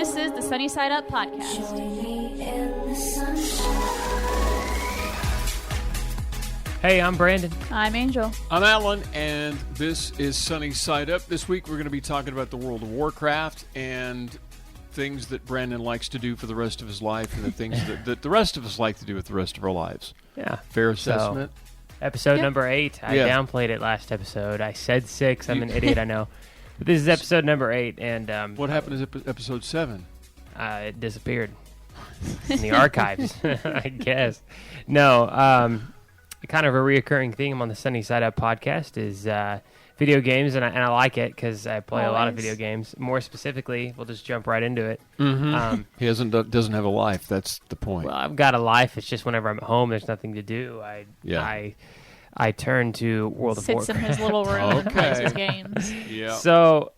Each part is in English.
This is the Sunny Side Up Podcast. Hey, I'm Brandon. I'm Angel. I'm Alan, and this is Sunny Side Up. This week we're going to be talking about the World of Warcraft and things that Brandon likes to do for the rest of his life and the things that the rest of us like to do with the rest of our lives. Yeah. Fair assessment? Episode number 8. I downplayed it last episode. I said 6. I'm an idiot, I know. But this is episode number 8. And what happened to episode 7? It disappeared in the archives, I guess. No, kind of a reoccurring theme on the Sunny Side Up podcast is video games, and I like it because I play a lot of video games. More specifically, we'll just jump right into it. Mm-hmm. He doesn't have a life. That's the point. Well, I've got a life. It's just whenever I'm at home, there's nothing to do. I turn to World of Warcraft. Sits in his little room and plays his games. Yeah. So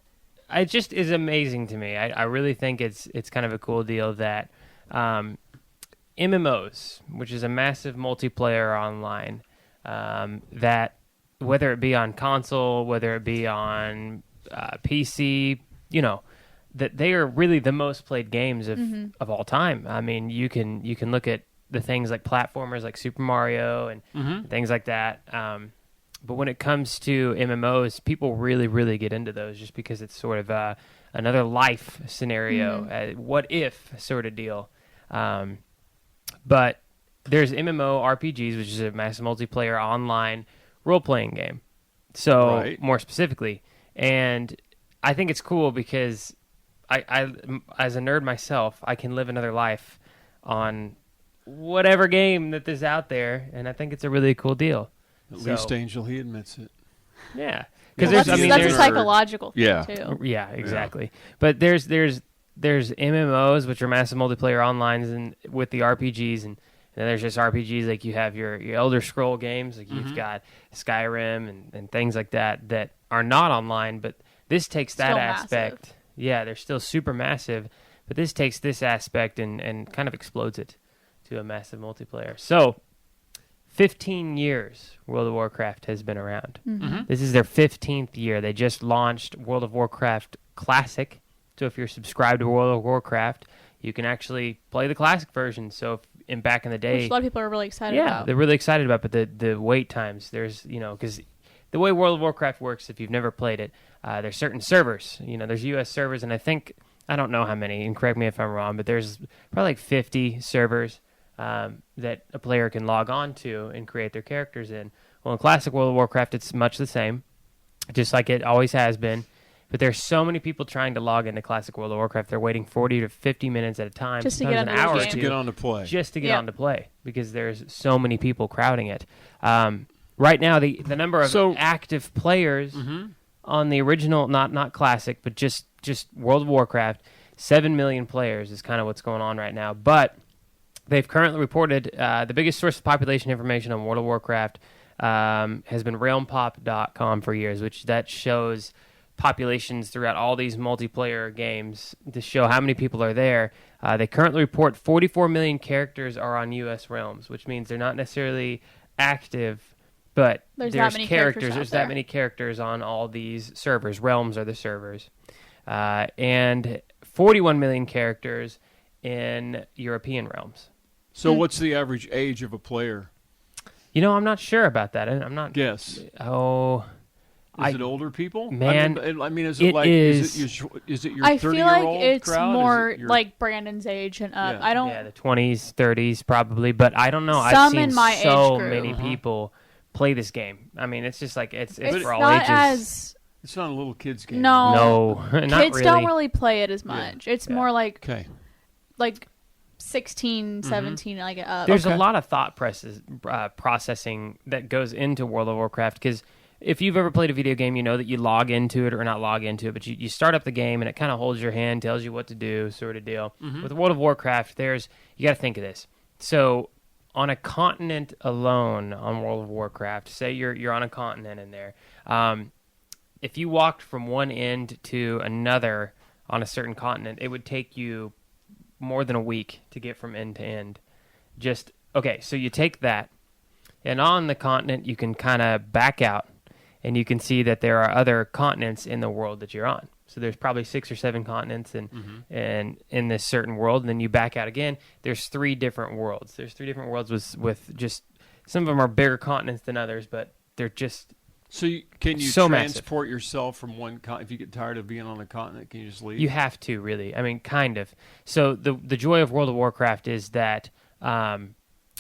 it just is amazing to me. I really think it's kind of a cool deal that MMOs, which is a massive multiplayer online, that whether it be on console, whether it be on PC, that they are really the most played games of all time. I mean, you can look at the things like platformers like Super Mario and things like that. But when it comes to MMOs, people really, really get into those just because it's sort of another life scenario, what if sort of deal. But there's MMORPGs, which is a massive multiplayer online role-playing game. So more specifically, and I think it's cool because I as a nerd myself, I can live another life on whatever game that is out there, and I think it's a really cool deal. At least Angel, he admits it. Yeah, because that's a psychological thing too. Yeah, exactly. Yeah. But there's MMOs, which are massive multiplayer online, and with the RPGs, and then there's just RPGs like you have your Elder Scroll games, like you've got Skyrim and things like that are not online, but this takes that aspect. Massive. Yeah, they're still super massive, but this takes this aspect and kind of explodes it to a massive multiplayer. So 15 years World of Warcraft has been around. This is their 15th year. They just launched World of Warcraft Classic. So if you're subscribed to World of Warcraft, you can actually play the classic version. So back in the day, which a lot of people are really excited about. Yeah, they're really excited about. But the wait times, there's because the way World of Warcraft works, if you've never played it, there's certain servers. There's U.S. servers, and I don't know how many, and correct me if I'm wrong, but there's probably like 50 servers that a player can log on to and create their characters in. Well, in classic World of Warcraft, it's much the same, just like it always has been. But there's so many people trying to log into classic World of Warcraft. They're waiting 40 to 50 minutes at a time, just to get an hour just to get on to play. Just to get on to play, because there's so many people crowding it. Right now, the number of active players on the original, not classic, but just World of Warcraft, 7 million players is kind of what's going on right now. But they've currently reported the biggest source of population information on World of Warcraft has been realmpop.com for years, which that shows populations throughout all these multiplayer games to show how many people are there. They currently report 44 million characters are on U.S. realms, which means they're not necessarily active, but there's characters. There's that many characters on all these servers. Realms are the servers. And 41 million characters in European realms. So what's the average age of a player? I'm not sure about that. I'm not... Guess. Oh... Is it older people? Man, I mean, is it is it your 30-year-old I feel like it's crowd? more like Brandon's age and up. Yeah. I don't. Yeah, the 20s, 30s probably, but I don't know. Some I've seen in my so age group. many people play this game. I mean, it's just like it's for all not ages. It's not a little kid's game. No, not kids really. don't really play it as much. It's more like 16, 17, like up. There's a lot of thought processing that goes into World of Warcraft because if you've ever played a video game, you know that you log into it or not log into it, but you start up the game and it kind of holds your hand, tells you what to do, sort of deal. With World of Warcraft, you got to think of this. So on a continent alone on World of Warcraft, say you're on a continent in there, if you walked from one end to another on a certain continent, it would take you more than a week to get from end to end. So you take that, and on the continent, you can kind of back out, and you can see that there are other continents in the world that you're on. So there's probably 6 or 7 continents and in this certain world, and then you back out again. There's 3 different worlds. There's 3 different worlds with just some of them are bigger continents than others, but they're just can you so transport massive. yourself from one continent? If you get tired of being on a continent, can you just leave? You have to, really. I mean, kind of. So the joy of World of Warcraft is that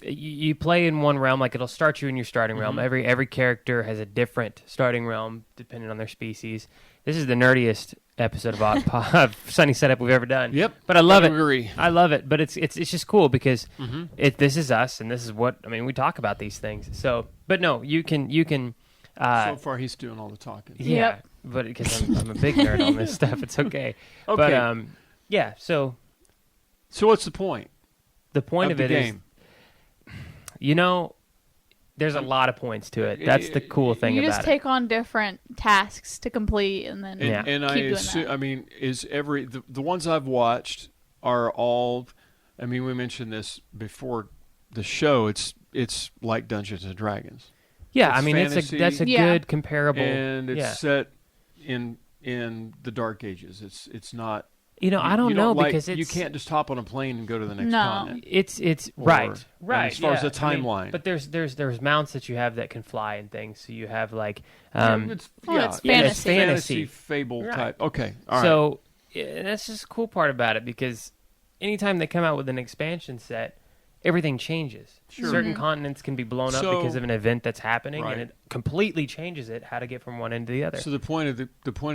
you play in one realm. Like, it'll start you in your starting realm. Every character has a different starting realm depending on their species. This is the nerdiest episode of Sunny Setup we've ever done. Yep, but I love it. Agree. I love it. But it's just cool because this is us, and this is what I mean. We talk about these things. So, but no, you can. So far, he's doing all the talking. Yeah, Yep. but because I'm a big nerd on this stuff, it's okay. Okay. But yeah. So what's the point? the point of the it game? is, there's a lot of points to it. That's the cool thing You about just take on different tasks to complete, and then And keep I doing assume, that. I mean, is the ones I've watched are all. I mean, we mentioned this before the show. It's like Dungeons and Dragons. Yeah, It's I mean fantasy, that's a Yeah. good comparable. And it's yeah. set in the Dark Ages. It's not. I don't you know like, because it's you can't just hop on a plane and go to the next No. continent. It's Or- right. and as far as yeah. the timeline. but there's mounts that you have that can fly and things. So you have like It's Well, it's fantasy. fantasy fable Right. type. Okay, all right. So that's just the cool part about it because anytime they come out with an expansion set, everything changes. Sure. Certain continents can be blown up So- because of an event that's happening, Right. and it completely changes it how to get from one end to the other. So the point of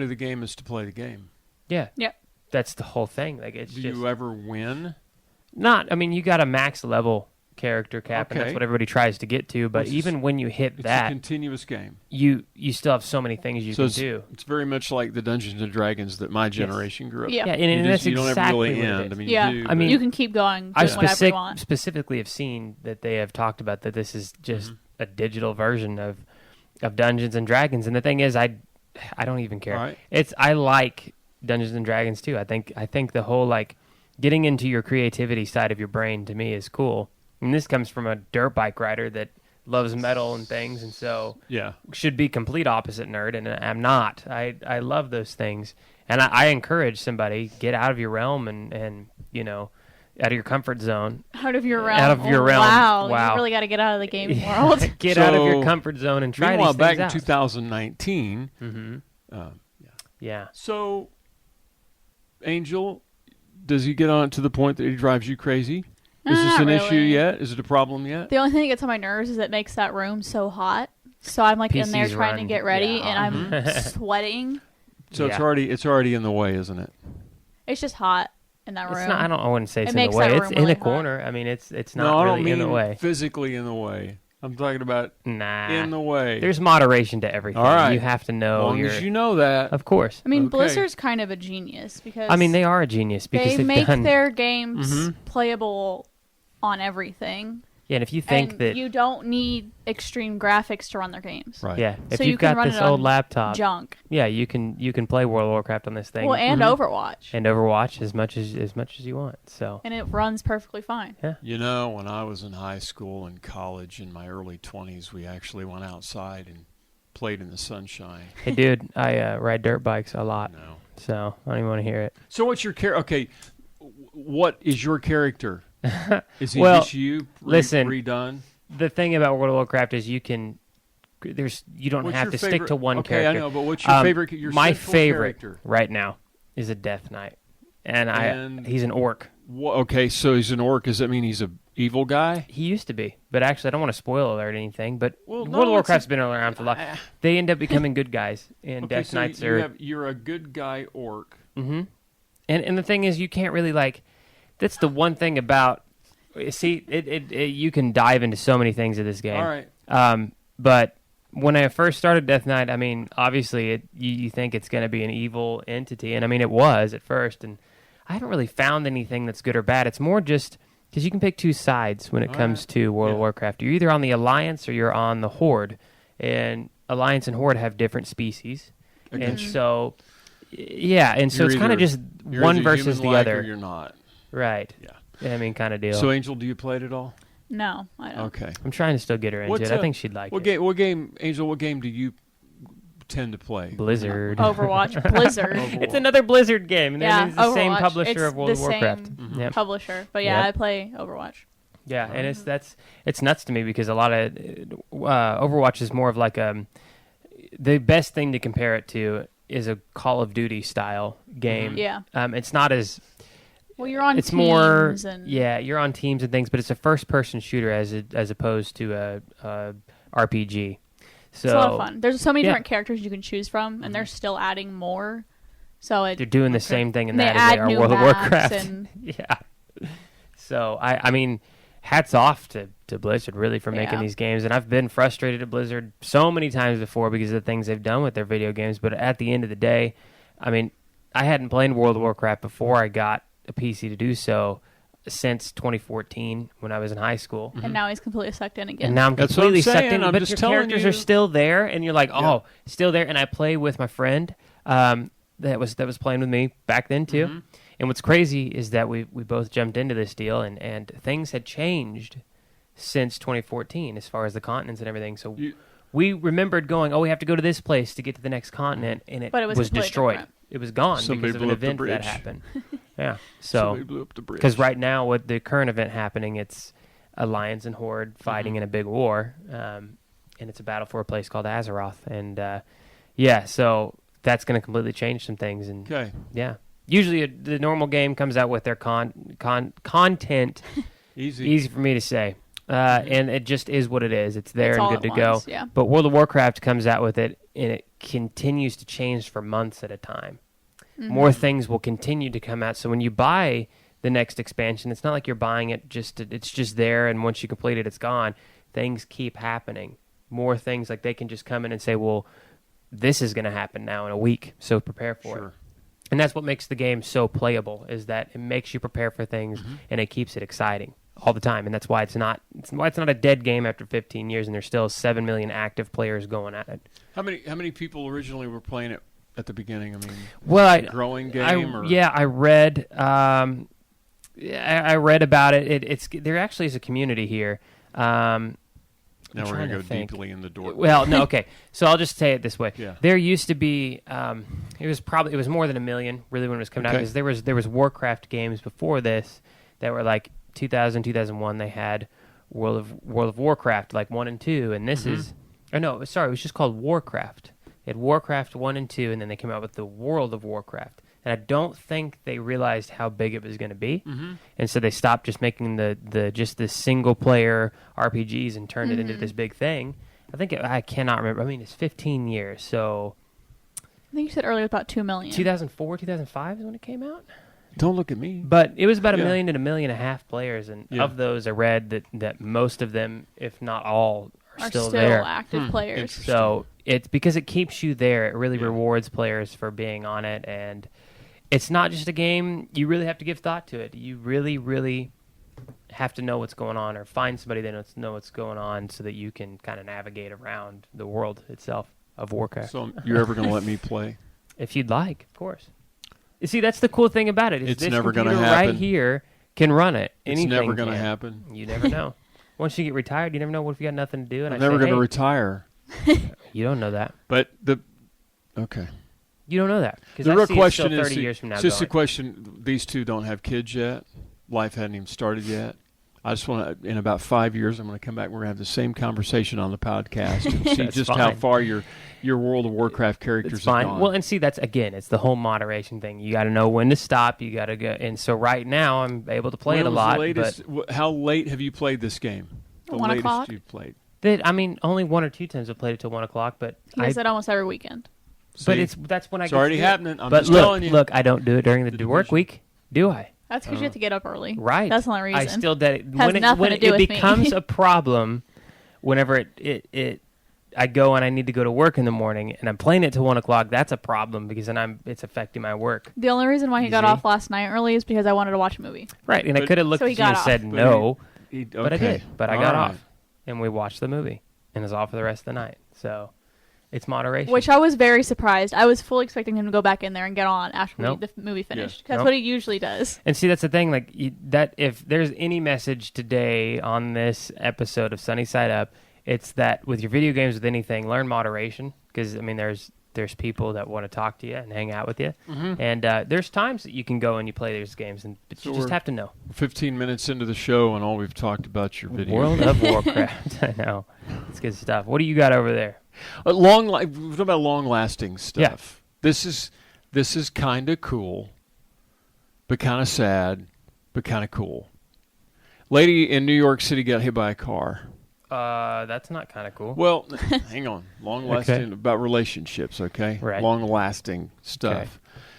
the game is to play the game. yeah, Yep. that's the whole thing. Like it's Do just you ever win? not. I mean, you got a max level character cap, and Okay. that's what everybody tries to get to. But It's even when you hit It's a that, continuous game. you still have so many things you So can do. it's very much like the Dungeons and Dragons that my generation grew up. Yeah. Yeah, You, and that's you don't ever exactly really what it end. I is. mean, Yeah. you do. I mean, You can keep going, I doing whatever you want. specifically have seen that they have talked about that this is just Mm-hmm. a digital version of Dungeons and Dragons, and the thing is, I don't even care. All right. I like Dungeons and Dragons too. I think the whole like getting into your creativity side of your brain to me is cool. And this comes from a dirt bike rider that loves metal and things, and so yeah. should be complete opposite nerd, and I'm not. I love those things, and I encourage somebody get out of your realm and out of your comfort zone. Out of your realm. Out of your Oh, realm. Wow. Wow. You really got to get out of the gaming world. Get out of your So, comfort zone and try Meanwhile, these back things in out. 2019, Yeah. so Angel, does he get on it to the point that he drives you crazy? Is this Not an issue really. yet? Is it a problem yet? The only thing that gets on my nerves is it makes that room so hot. So I'm like in there PCs trying to run- get ready, yeah. and I'm sweating. So Yeah. it's already in the way, isn't it? It's just hot in that room. It's not. I wouldn't say it's It in the makes way. that It's room in really a hot. corner. I mean, it's not No, I don't really mean in the way. physically in the way. I'm talking about Nah. in the way. There's moderation to everything. All right. You have to as know long your. as you know that. Of course. I mean, Okay. Blizzard's kind of a genius because I mean, they are a genius because they they've make done. their games Mhm. playable on everything. Yeah, and if you think and that. you don't need extreme graphics to run their games. Right. Yeah, if So you've you can got run this it old on laptop, Junk. yeah, you can play World of Warcraft on this thing. Well, and Overwatch. and Overwatch as much as you want. So And it runs perfectly fine. You know, when I was in high school and college in my early 20s, we actually went outside and played in the sunshine. hey, dude, I ride dirt bikes a lot, No. so I don't even want to hear it. So what's your character? Okay, what is your character? Is he Well, just you listen. redone? The thing about World of Warcraft is you don't What's have your to stick favorite- to one okay, character. I know, but what's your favorite? Your my central favorite character. right now is a Death Knight, and And- he's an orc. Okay, so he's an orc. Does that mean he's a evil guy? He used to be, but actually, I don't want to spoil alert anything. But Well, no, World of it's Warcraft's been around for a lot. They end up becoming good guys, and Okay, Death so Knights are. you're a good guy orc. Mm-hmm. And the thing is, you can't really like. That's the one thing about. See, you can dive into so many things of this game. All right. But when I first started Death Knight, I mean, obviously, you think it's going to be an evil entity, and I mean, it was at first, and I haven't really found anything that's good or bad. It's more just because you can pick two sides when it comes to World of Warcraft. You're either on the Alliance or you're on the Horde, and Alliance and Horde have different species, and so it's kind of just You're one either versus the human-like other, or you're not. right? Yeah. I mean, kind of deal. So, Angel, do you play it at all? No, I don't. Okay. I'm trying to still get her into it. I think she'd like it. What game, Angel? What game do you tend to play? Blizzard. Overwatch. Blizzard. It's another Blizzard game. And Yeah, it's the same Overwatch. publisher It's of World of the Warcraft. same Yep. publisher. But yeah, Yep. I play Overwatch. Yeah, and it's nuts to me because a lot of Overwatch is more of like the best thing to compare it to is a Call of Duty style game. Yeah. It's not as Well, you're on it's teams more and you're on teams and things, but it's a first person shooter as opposed to a RPG. So it's a lot of fun. There's so many Yeah. different characters you can choose from, and they're still adding more. So they're doing the same thing in and they that as they add are new World of maps Warcraft. and Yeah. So I mean, hats off to Blizzard really for making Yeah. these games. And I've been frustrated at Blizzard so many times before because of the things they've done with their video games. But at the end of the day, I mean, I hadn't played World of Warcraft before I got a PC to do so since 2014 when I was in high school. and now he's completely sucked in again. And now I'm That's what completely I'm saying. sucked in, I'm but just your telling characters you. are still there, and you're like, Yeah. still there. And I play with my friend that was playing with me back then too. Mm-hmm. And what's crazy is that we both jumped into this deal, and things had changed since 2014 as far as the continents and everything. So we remembered going, we have to go to this place to get to the next continent, and But it was completely destroyed. different. It was gone Somebody because of blew an up the event that bridge. happened. Yeah. Somebody So blew up the bridge. because right now with the current event happening, it's Alliance and Horde fighting in a big war, and it's a battle for a place called Azeroth. And so that's going to completely change some things. And Okay. yeah, usually the normal game comes out with their content. Easy for me to say. And it just is what it is. It's there It's and all good to at go. once, yeah. But World of Warcraft comes out with it, and it continues to change for months at a time. Mm-hmm. More things will continue to come out. So when you buy the next expansion, it's not like you're buying it it's just there, and once you complete it, it's gone. Things keep happening. More things, like they can just come in and say, well, this is going to happen now in a week, so prepare for it. And that's what makes the game so playable, is that it makes you prepare for things, and it keeps it exciting all the time. And that's why it's not a dead game after 15 years, and there's still 7 million active players going at it. How many people originally were playing it at the beginning? I mean, Well, a growing game? I read. I read about it. There actually is a community here. Now we're going to go deeply in the door. Well, no, okay. So I'll just say it this way. Yeah. There used to be, it was more than 1 million, really, when it was coming out, because there was Warcraft games before this that were like 2000, 2001. They had World of Warcraft, like 1 and 2, and this is, it was just called Warcraft. They had Warcraft 1 and 2, and then they came out with the World of Warcraft. And I don't think they realized how big it was going to be, and so they stopped just making the single player RPGs and turned it into this big thing. I cannot remember. I mean, it's 15 years, so I think you said earlier about 2 million. 2004, 2005 is when it came out. Don't look at me. But it was about 1 million to 1.5 million players, and Yeah. of those, I read that most of them, if not all, are still still there. active players. Interesting. So it's because it keeps you there. It really rewards players for being on it, and it's not just a game. You really have to give thought to it. You really, really have to know what's going on, or find somebody that knows what's going on, so that you can kind of navigate around the world itself of Warcraft. So you're ever going to let me play? If you'd like, of course. You see, that's the cool thing about it. Is It's this never gonna computer right happen. here can run it. It's Anything never going to can. happen. You never know. Once you get retired, you never know. What if you got nothing to do? And I'm I never say, going to hey, retire. you don't know that. But okay. You don't know that. 'Cause The I real see it question still 30 is, years from now it's just a going. question. These two don't have kids yet. Life hadn't even started yet. I just want to, in about 5 years, I'm going to come back. We're going to have the same conversation on the podcast and see That's just how fine. far your World of Warcraft characters It's have fine. gone. Well, and see, it's the whole moderation thing. You got to know when to stop. You got to go. And so right now, I'm able to play When it a was lot. the latest, how late have you played this game? The 1 latest o'clock? you've played. But only 1 or 2 times I've played it till 1 o'clock. But He does that almost every weekend. but See? that's when I. It's get to already do it. happening. I'm But just telling you. look, I don't do it during the work division. week, do I? That's because you have to get up early. Right. That's the only reason. I still did. Has nothing When to do it with me. becomes a problem, whenever I go and I need to go to work in the morning, and I'm playing it till 1 o'clock. That's a problem because then it's affecting my work. The only reason why he got Easy. off last night early is because I wanted to watch a movie. Right, and I But- could have looked So he at you and got said off. no, okay. but I did. But I All got right. off, and we watched the movie, and was off for the rest of the night. So it's moderation. Which I was very surprised. I was fully expecting him to go back in there and get on after Nope. the movie finished. Yeah. That's Nope. what he usually does. And see, that's the thing. Like that, if there's any message today on this episode of Sunny Side Up, it's that with your video games, with anything, learn moderation. Because there's there's people that want to talk to you and hang out with you. Mm-hmm. And there's times that you can go and you play these games, but So you just we're have to know. 15 minutes into the show, and all we've talked about your video. World of Warcraft. I know. It's good stuff. What do you got over there? We're talking about long-lasting stuff. Yeah. This is kind of cool, but kind of sad, but kind of cool. Lady in New York City got hit by a car. That's not kind of cool. Well, hang on. Long-lasting Okay. about relationships, okay? Right. Long-lasting stuff. Okay.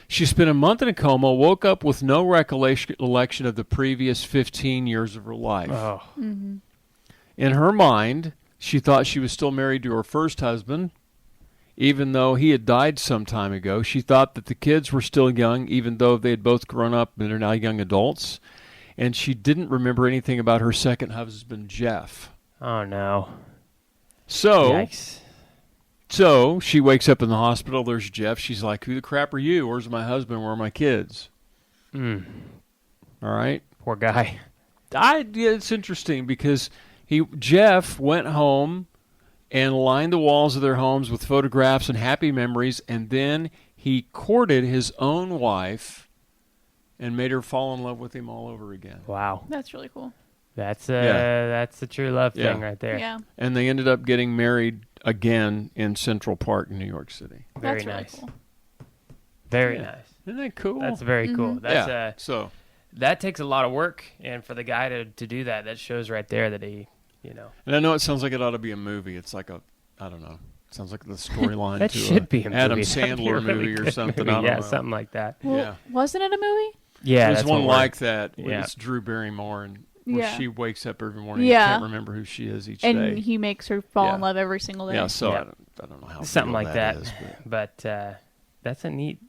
She spent a month in a coma, woke up with no recollection of the previous 15 years of her life. Oh. Mm-hmm. In her mind, she thought she was still married to her first husband, even though he had died some time ago. She thought that the kids were still young, even though they had both grown up and are now young adults. And she didn't remember anything about her second husband, Jeff. Oh, no. So Yikes. she wakes up in the hospital. There's Jeff. She's like, who the crap are you? Where's my husband? Where are my kids? Mm. All right. Poor guy. It's interesting because Jeff went home and lined the walls of their homes with photographs and happy memories, and then he courted his own wife and made her fall in love with him all over again. Wow. That's really cool. That's a true love thing right there. Yeah. And they ended up getting married again in Central Park, New York City. Very That's really nice. cool. Very Yeah. nice. Isn't that cool? That's very cool. That's yeah. So that takes a lot of work, and for the guy to do that, that shows right there that he, you know. and I know it sounds like it ought to be a movie. It's like I don't know. It sounds like the storyline That to should be a movie. Adam That'd be a Sandler really movie or good something. movie. I don't Yeah, know. something like that. Well, Yeah. wasn't it a movie? Yeah, There's that's one what we're- like that. Where Yeah. It's Drew Barrymore, and where Yeah. she wakes up every morning Yeah. and can't remember who she is each And day. he makes her fall Yeah. in love every single day. Yeah, so Yeah. I don't know how Something real like that. is, but But that's neat.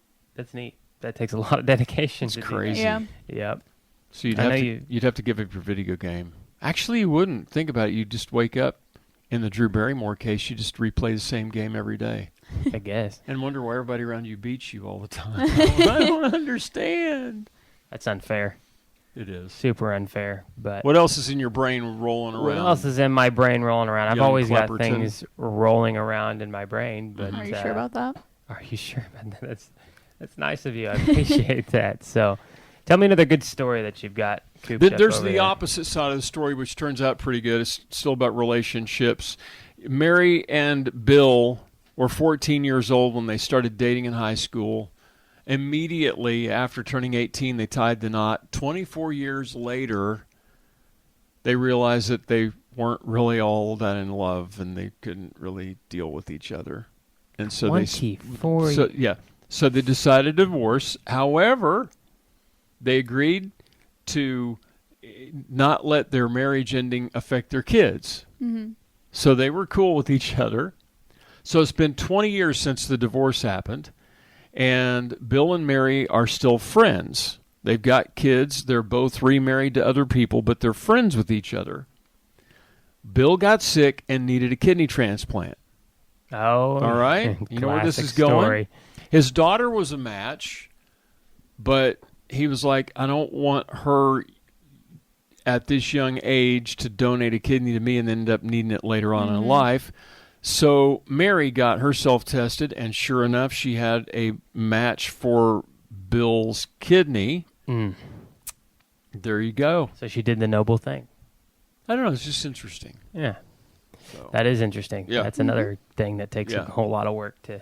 That takes a lot of dedication. it's to do crazy. Yeah. that. Yep. So you'd I have know to you- you'd have to give up your video game. Actually, you wouldn't. Think about it. You'd just wake up. In the Drew Barrymore case, you just replay the same game every day I guess and wonder why everybody around you beats you all the time. I don't understand. that's unfair. It is. Super unfair. But What else is in your brain rolling around? what else is in my brain rolling around? I've Young always got Clepperton. things rolling around in my brain. But Are you sure about that? Are you sure about that? That's nice of you. I appreciate that. So, tell me another good story that you've got. cooped up There's over the there. opposite side of the story, which turns out pretty good. It's still about relationships. Mary and Bill were 14 years old when they started dating in high school. Immediately after turning 18, they tied the knot. 24 years later, they realized that they weren't really all that in love and they couldn't really deal with each other. And so so they decided to divorce. However, they agreed to not let their marriage ending affect their kids. Mm-hmm. So they were cool with each other. So it's been 20 years since the divorce happened, and Bill and Mary are still friends. They've got kids. They're both remarried to other people, but they're friends with each other. Bill got sick and needed a kidney transplant. Oh, All right? You know where this is classic going? story. His daughter was a match, but he was like, I don't want her at this young age to donate a kidney to me and end up needing it later on in life. So Mary got herself tested, and sure enough, she had a match for Bill's kidney. Mm. There you go. So she did the noble thing. I don't know. It's just interesting. Yeah, So. that is interesting. Yeah. That's another thing that takes Yeah. a whole lot of work to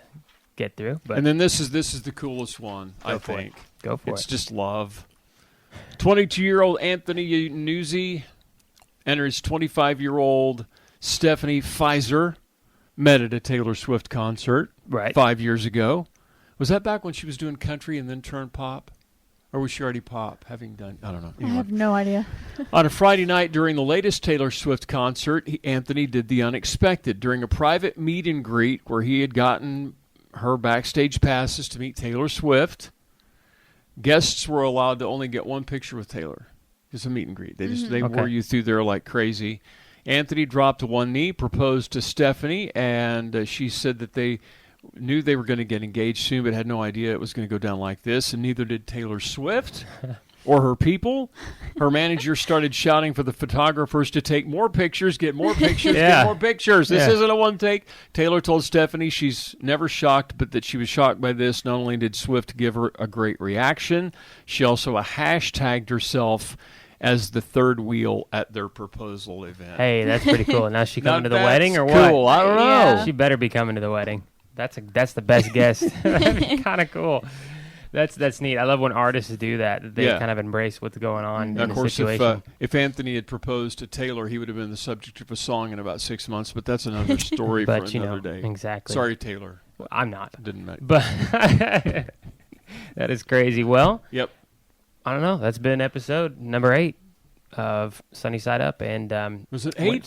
get through. But And then this is the coolest one, I Go for it. think. go for It's it. just love. 22-year-old Anthony Nuzzi and his 25-year-old Stephanie Pfizer met at a Taylor Swift concert Right. 5 years ago. Was that back when she was doing country and then turned pop? Or was she already pop, having done, I don't know. I Anyway. have no idea. On a Friday night during the latest Taylor Swift concert, Anthony did the unexpected. During a private meet and greet where he had gotten her backstage passes to meet Taylor Swift, guests were allowed to only get one picture with Taylor. Just a meet and greet. They Okay. wore you through there like crazy. Anthony dropped to one knee, proposed to Stephanie, and she said that they knew they were going to get engaged soon, but had no idea it was going to go down like this, and neither did Taylor Swift. or her people. Her manager started shouting for the photographers to take more pictures, get more pictures, get more pictures. This isn't a one take. Taylor told Stephanie she's never shocked, but that she was shocked by this. Not only did Swift give her a great reaction, she also hashtagged herself as the third wheel at their proposal event. Hey, that's pretty cool. Now is she coming to the wedding or what? Cool. I don't know. Yeah. She better be coming to the wedding. That's the best guess. That'd be kind of cool. That's neat. I love when artists do that. They kind of embrace what's going on in of the course, situation. if Anthony had proposed to Taylor, he would have been the subject of a song in about 6 months. But that's another story for another day. Exactly. Sorry, Taylor. Well, I'm not. Didn't matter. But that is crazy. Well, yep. I don't know. That's been episode number 8 of Sunny Side Up, and was it 8?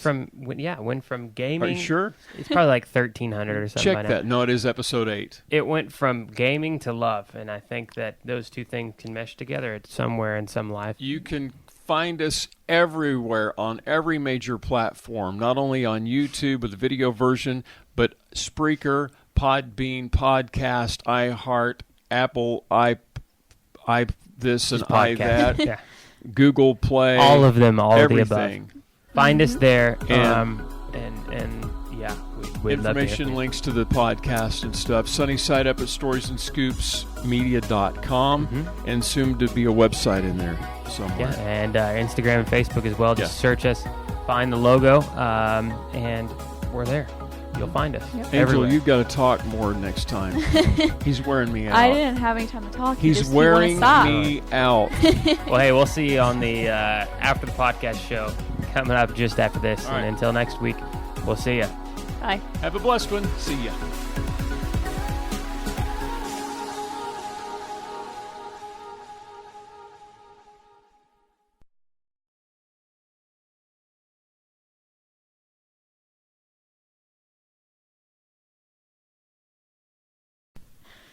Went from gaming. Are you sure? It's probably like 1,300 or something. Check that. No, it is episode 8. It went from gaming to love, and I think that those two things can mesh together at somewhere in some life. You can find us everywhere on every major platform, not only on YouTube with the video version, but Spreaker, Podbean, Podcast, iHeart, Apple, this and I that. Yeah. Google Play, all of them, all everything. Of the above. Find us there, and yeah, we'd information, love to links to the podcast and stuff. Sunny Side Up at storiesandscoopsmedia.com, and soon to be a website in there somewhere. Yeah, and Instagram and Facebook as well. Just search us, find the logo, and we're there. You'll find us. Yep. Angel, everywhere. you've got to talk more next time. He's wearing me out. I didn't have any time to talk. He's wearing me out. Well, hey, we'll see you on the after the podcast show coming up just after this. All right. And until next week, we'll see you. Bye. Have a blessed one. See ya.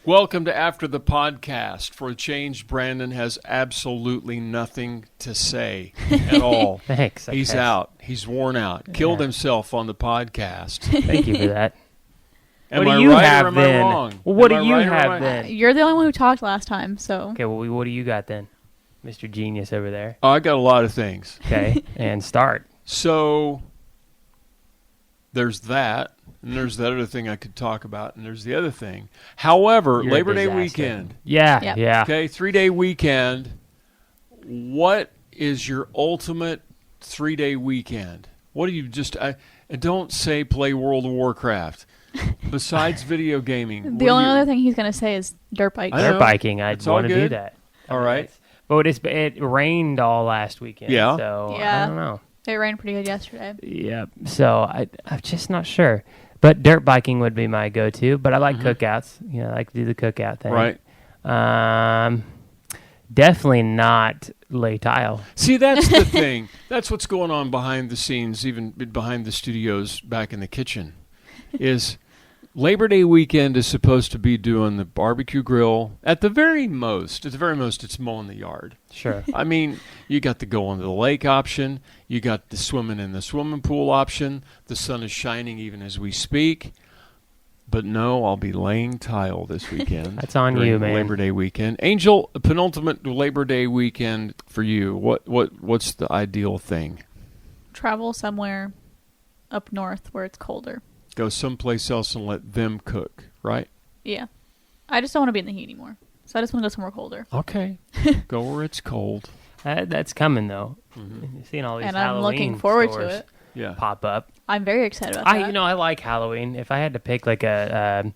Welcome to After the Podcast. For a change, Brandon has absolutely nothing to say at all. Thanks. He's out. He's worn out. Killed himself on the podcast. Thank you for that. Am what I do you right have or am I then? wrong? Well, what Am do I you right or have am I- then? You're the only one who talked last time, so. Okay, well, what do you got then, Mr. Genius over there? Oh, I got a lot of things. Okay, and start. So there's that, and there's that other thing I could talk about, and there's the other thing. However, You're a Labor Day disaster. weekend. Yeah, Yep. yeah. Okay, 3-day weekend. What is your ultimate 3-day weekend? What do you just... don't say play World of Warcraft. Besides video gaming. The only other thing he's going to say is dirt bike. I know. Dirt biking, I'd It's all want to do good. that. All right. But it rained all last weekend. Yeah. So Yeah. I don't know. It rained pretty good yesterday. Yeah. So I'm just not sure. But dirt biking would be my go-to. But I like cookouts. You know, I like to do the cookout thing. Right. Definitely not lay tile. See, that's the thing. That's what's going on behind the scenes, even behind the studios back in the kitchen, is Labor Day weekend is supposed to be doing the barbecue grill. At the very most, it's mowing the yard. Sure. I mean, you got the going to the lake option. You got the swimming in the swimming pool option. The sun is shining even as we speak. But no, I'll be laying tile this weekend. That's on during you, man. Labor Day weekend. Angel, a penultimate Labor Day weekend for you. What's the ideal thing? Travel somewhere up north where it's colder. Go someplace else and let them cook, right? Yeah. I just don't want to be in the heat anymore. So I just want to go somewhere colder. Okay. Go where it's cold. That's coming, though. You're seeing all these And I'm Halloween looking forward stores to it. Yeah. pop up. I'm very excited about that. I like Halloween. If I had to pick like a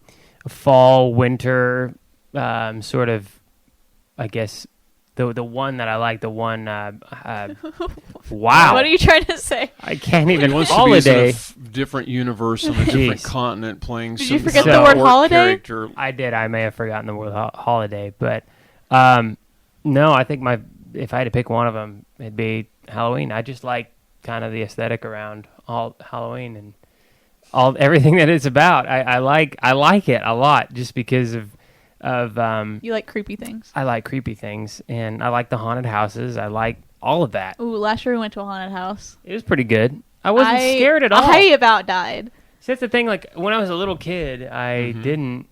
fall, winter sort of, I guess, the one that I like, the one, wow. What are you trying to say? I can't He even, wants holiday. to be in a different universe on a different Jeez. continent playing Did some you forget the sport word holiday? character. I did. I may have forgotten the word holiday, but no, I think if I had to pick one of them, it'd be Halloween. I just like kind of the aesthetic around all Halloween and everything that it's about. I like it a lot just because of You like creepy things. I like creepy things and I like the haunted houses. I like all of that. Ooh, last year we went to a haunted house. It was pretty good. I wasn't scared at all. I about died. See, that's the thing. Like when I was a little kid, I didn't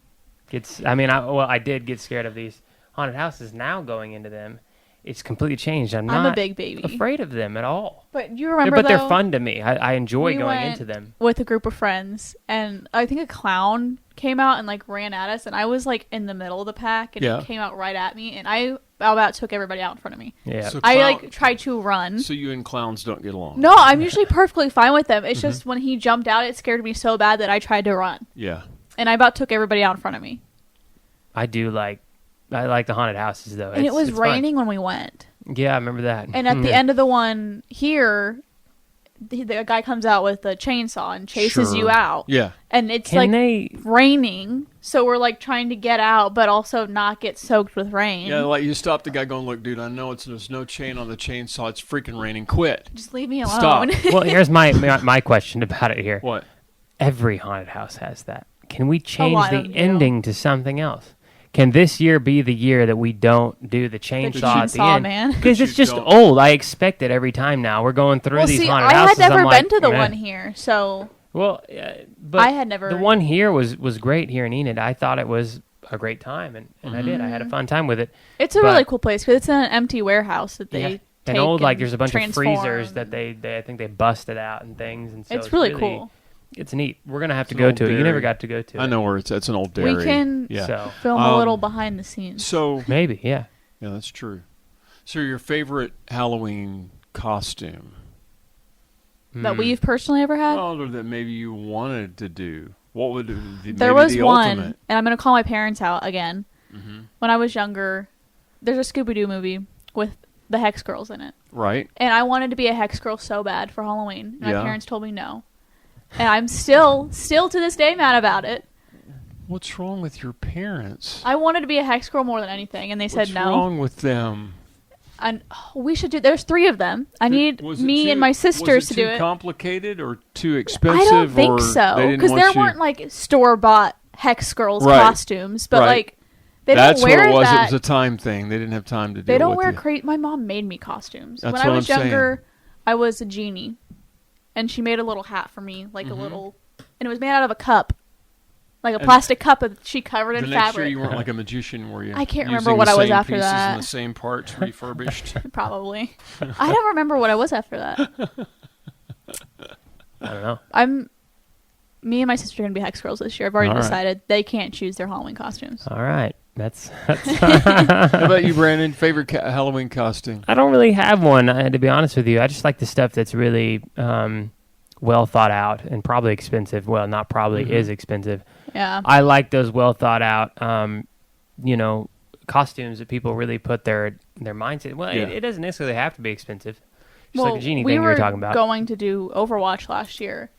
get. I did get scared of these haunted houses. Now going into them, it's completely changed. I'm I'm not a big baby. afraid of them at all. But you remember, But they're though, fun to me. I enjoy we going went into them. with a group of friends, and I think a clown came out and like ran at us, and I was like in the middle of the pack, and it came out right at me, and I about took everybody out in front of me. Yeah. So I like tried to run. So you and clowns don't get along? No, I'm usually perfectly fine with them. It's just when he jumped out, it scared me so bad that I tried to run. Yeah. And I about took everybody out in front of me. I like the haunted houses though. And it was it's raining when we went. fun. Yeah, I remember that. And at the end of the one here, the guy comes out with a chainsaw and chases you out. Yeah. And it's Can raining, so we're like trying to get out, but also not get soaked with rain. Yeah, like you stop the guy going, look, dude, I know there's no chain on the chainsaw. It's freaking raining. Quit. Just leave me alone. Stop. Well, here's my question about it here. What? Every haunted house has that. Can we change lot the of them do. ending to something else? Can this year be the year that we don't do the chainsaw at the chainsaw, end? man. Because That it's you just don't. old. I expect it every time now. We're going through Well, these see, haunted I houses. had never I'm like, been to the meh. one here, so Well, but I had never. The one here was great here in Enid. I thought it was a great time, and I did. I had a fun time with it. It's a but- really cool place because it's in an empty warehouse that they take and old, like and there's a bunch of transform. freezers that they I think they busted out and things, and so It's really cool. It's neat. We're gonna have to It's an go old to it. You never dairy. got to go to it. I know where it's at. It's an old dairy. We can Yeah. So film a little behind the scenes. So, maybe, yeah. yeah, that's true. So your favorite Halloween costume? That we've personally ever had. Well, or that maybe you wanted to do. What would maybe There was the one, ultimate? and I'm going to call my parents out again. Mm-hmm. When I was younger, there's a Scooby-Doo movie with the Hex Girls in it. Right. And I wanted to be a Hex Girl so bad for Halloween. And Yeah. my parents told me no. And I'm still to this day mad about it. What's wrong with your parents? I wanted to be a Hex Girl more than anything, and they said What's no. wrong with them? And we should do. There's 3 of them. I need Was it me too- and my sisters was to do too it. complicated or too expensive? I don't think or so, they didn't because want there you- weren't like store-bought Hex Girls Right. costumes, but Right. like they That's don't wear what it was. that. It was a time thing. They didn't have time to do. They don't with wear you. crazy. My mom made me costumes That's when I what was I'm saying. younger. I was a genie, and she made a little hat for me, like a little, and it was made out of a cup, like a And plastic cup that she covered in The next year fabric. you weren't like a magician, were you? I can't Using remember what the I was same after pieces that. And the same parts refurbished. Probably. I don't remember what I was after that. I don't know. Me and my sister are gonna be Hex Girls this year. I've already All right. decided they can't choose their Halloween costumes. All right, that's How about you, Brandon? Favorite Halloween costume? I don't really have one, to be honest with you. I just like the stuff that's really well thought out and probably expensive. Well, not probably, is expensive. Yeah. I like those well thought out, costumes that people really put their mindset. Well, Yeah. it doesn't necessarily have to be expensive. Just Well, like a genie we thing we were were talking about. going to do Overwatch last year,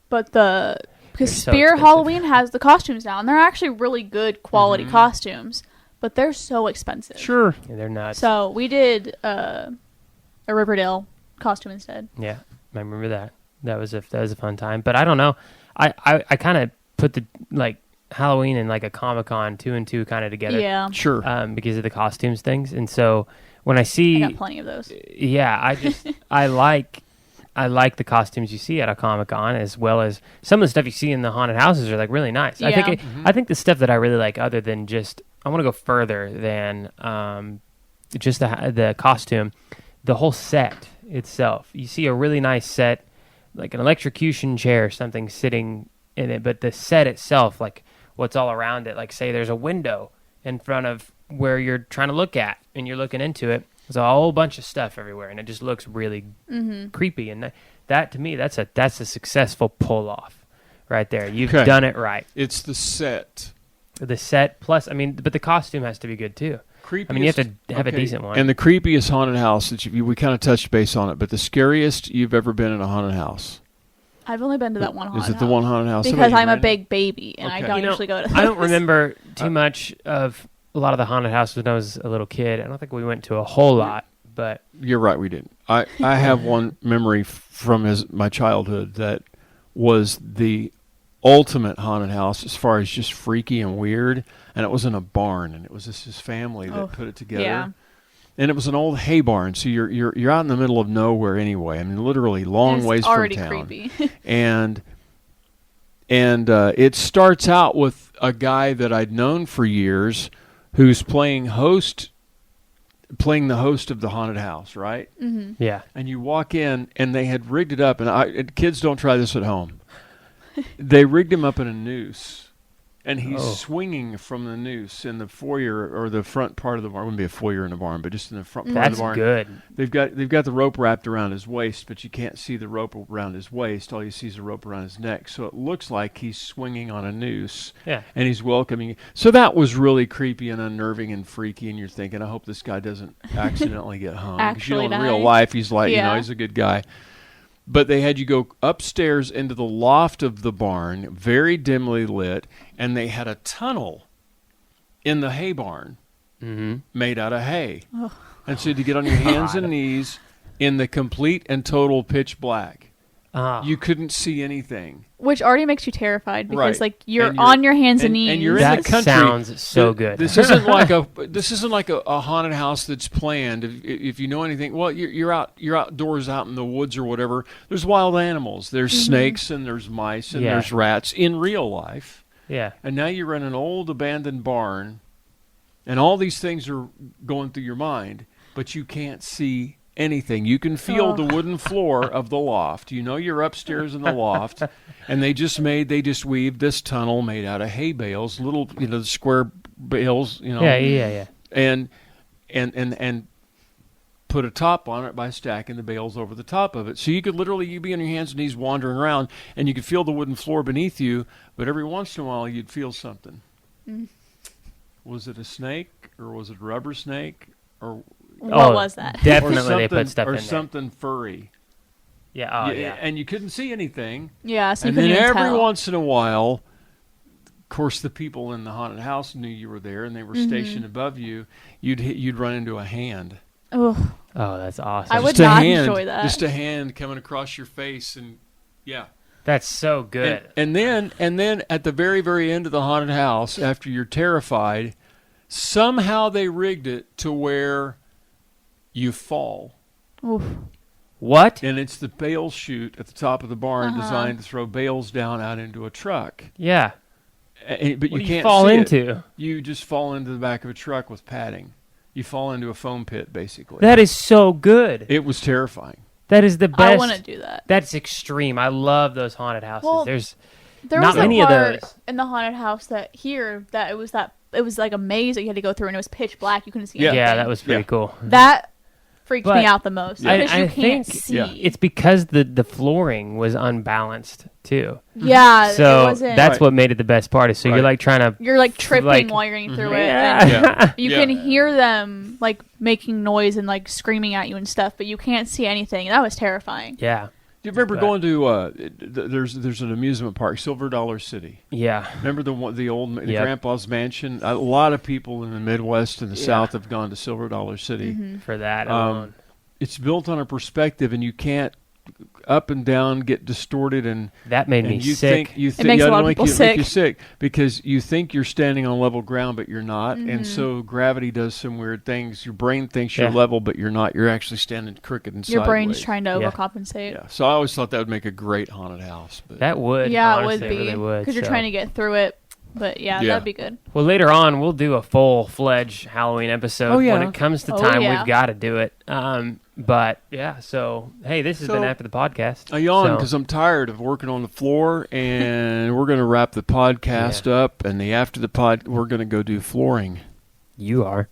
but They're because so Spear expensive. Halloween has the costumes now, and they're actually really good quality costumes, but they're so expensive. Sure. Yeah, they're nuts. So we did a Riverdale costume instead. Yeah, I remember that. That was a fun time. But I don't know. I kind of put the Halloween and like a Comic-Con 2 and 2 kind of together. Yeah, Sure. Because of the costumes things. And so when I see, I got plenty of those. yeah, I like the costumes you see at a Comic-Con, as well as some of the stuff you see in the haunted houses are like really nice. I Yeah. think I think the stuff that I really like, other than just, I want to go further than just the costume, the whole set itself. You see a really nice set, like an electrocution chair or something sitting in it, but the set itself, like what's all around it, like say there's a window in front of where you're trying to look at and you're looking into it. There's a whole bunch of stuff everywhere, and it just looks really creepy. And that to me, that's a successful pull off right there. You've Okay. done it right. It's the set. The set plus, but the costume has to be good too. Creepiest, I mean, you have to have a decent one. And the creepiest haunted house that we kind of touched base on it, but the scariest you've ever been in a haunted house. I've only been to that one haunted Is it the one haunted house? because I'm a Brandon? big baby and I Okay. don't You know, usually go to. I don't those. remember too much of a lot of the haunted houses when I was a little kid. I don't think we went to a whole lot, but You're right, we didn't. I have one memory from my childhood that was the ultimate haunted house as far as just freaky and weird, and it was in a barn, and it was his family that put it together. Yeah. And it was an old hay barn, so you're out in the middle of nowhere anyway. I mean, literally long It's ways already from town. creepy. and it starts out with a guy that I'd known for years who's playing host playing the host of the haunted house, right? Mm-hmm. Yeah. And you walk in, and they had rigged it up, and kids don't try this at home. They rigged him up in a noose, and he's swinging from the noose in the foyer or the front part of the barn. It wouldn't be a foyer in the barn, but just in the front part of the barn. That's good. They've got the rope wrapped around his waist, but you can't see the rope around his waist. All you see is the rope around his neck. So it looks like he's swinging on a noose, and he's welcoming you. So that was really creepy and unnerving and freaky, and you're thinking, I hope this guy doesn't accidentally get hung. Actually, in real life, he's like, he's a good guy. But they had you go upstairs into the loft of the barn, very dimly lit, and they had a tunnel in the hay barn made out of hay. Oh. And so you get on your hands and knees in the complete and total pitch black. You couldn't see anything. Which already makes you terrified because you're on your hands and knees. And you're that in the country. Sounds so good. This isn't like a haunted house that's planned. If you know anything, well, you're outdoors, out in the woods or whatever. There's wild animals. There's snakes and there's mice and there's rats in real life. Yeah. And now you're in an old abandoned barn, and all these things are going through your mind, but you can't see anything. You can feel the wooden floor of the loft. You know you're upstairs in the loft, and they just weaved this tunnel made out of hay bales, little square bales. Yeah. And put a top on it by stacking the bales over the top of it. So you could you'd be on your hands and knees wandering around, and you could feel the wooden floor beneath you, but every once in a while you'd feel something. Was it a snake, or was it a rubber snake, or what was that? Definitely they put stuff in there. Or there. something furry. Yeah, And you couldn't see anything. Yeah, so you and couldn't then even every tell. once in a while, of course, the people in the haunted house knew you were there, and they were stationed above you. You'd run into a hand. Oh, that's awesome. I would not enjoy that. Just a hand coming across your face, and that's so good. And then at the very, very end of the haunted house, after you're terrified, somehow they rigged it to where you fall. Oof. What? And it's the bale chute at the top of the barn designed to throw bales down out into a truck. Yeah. But you can't fall see into? It. You just fall into the back of a truck with padding. You fall into a foam pit, basically. That is so good. It was terrifying. That is the best. I want to do that. That's extreme. I love those haunted houses. Well, there not was many a of part those in the haunted house it was like a maze that you had to go through, and it was pitch black. You couldn't see anything. Yeah, that was pretty cool. That freaked me out the most because you can't see. It's because the flooring was unbalanced too. Yeah, so it wasn't. that's what made it the best part. So you're you're tripping while you're getting through it. And you can hear them making noise and screaming at you and stuff, but you can't see anything. That was terrifying. Yeah. Do you remember going to there's an amusement park, Silver Dollar City? Yeah. Remember the old grandpa's mansion? A lot of people in the Midwest and the South have gone to Silver Dollar City for that alone. It's built on a perspective, and you can't up and down get distorted, and that made me sick. It makes a lot of people sick. Make you sick because you think you're standing on level ground, but you're not, and so gravity does some weird things. Your brain thinks you're level, but you're not. You're actually standing crooked and sideways. Your brain's trying to overcompensate. Yeah, so I always thought that would make a great haunted house. But that would, yeah, honestly, it would be because you're trying to get through it. But that'd be good. Well, later on, we'll do a full-fledged Halloween episode. When it comes to time, we've got to do it. But, so, hey, this has been After the Podcast. I yawn because I'm tired of working on the floor, and we're going to wrap the podcast up, and after the pod, we're going to go do flooring. You are.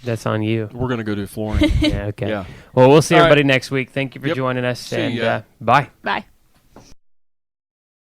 That's on you. We're going to go do flooring. Okay. Yeah. Well, we'll see everybody next week. Thank you for joining us, and bye. Bye.